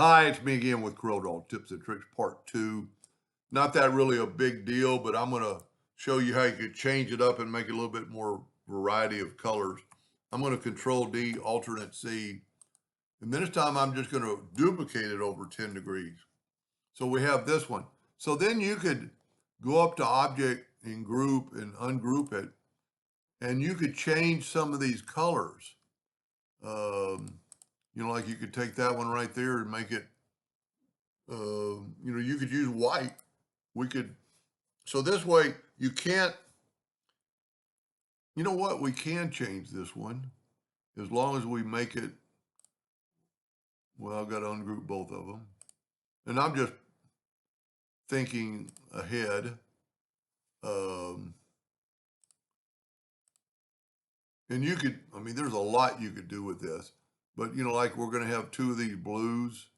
Hi, it's me again with Corel Tips and Tricks Part 2. Not that really a big deal, but I'm going to show you how you could change it up and make it a little bit more variety of colors. I'm going to Control D, Alternate C, and this time I'm just going to duplicate it over 10 degrees. So we have this one. So then you could go up to Object and Group and ungroup it, and you could change some of these colors. Like you could take that one right there and make it you could use white. So this way you can't, you know what, we can change this one as long as we make it, well, I've got to ungroup both of them. And I'm just thinking ahead. And you could, there's a lot you could do with this, but like we're going to have two of these blues,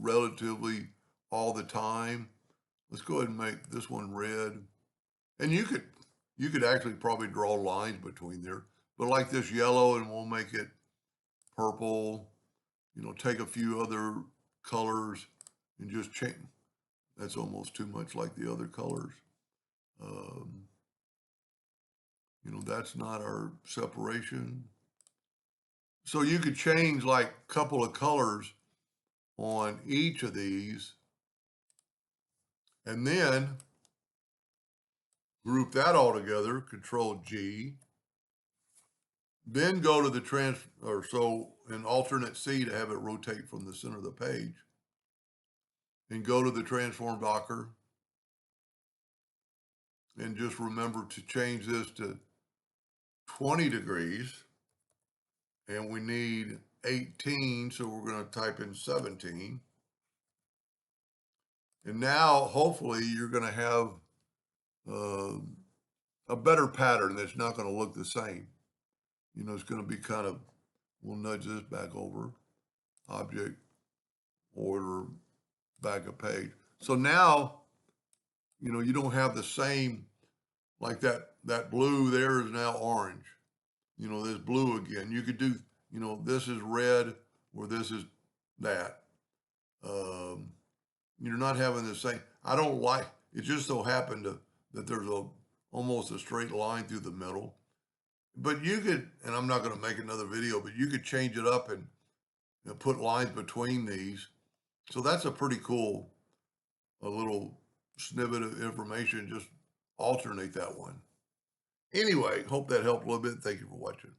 relatively all the time. Let's go ahead and make this one red. And you could actually probably draw lines between there, but like this yellow, and we'll make it purple, take a few other colors and just change. That's almost too much like the other colors. That's not our separation. So you could change like a couple of colors on each of these and then group that all together, Control G, then go to the an alternate C to have it rotate from the center of the page, and go to the transform docker, and just remember to change this to 20 degrees, and we need 18, so we're going to type in 17. And now, hopefully, you're going to have a better pattern that's not going to look the same. It's going to be kind of, we'll nudge this back over, object, order, back a page. So now, you don't have the same, like that blue there is now orange. This blue again. You could do, this is red or this is that. You're not having the same, I don't like, it just so happened that there's almost a straight line through the middle. But you could, and I'm not going to make another video, but you could change it up and put lines between these. So that's a pretty cool, a little snippet of information, just alternate that one. Anyway, hope that helped a little bit. Thank you for watching.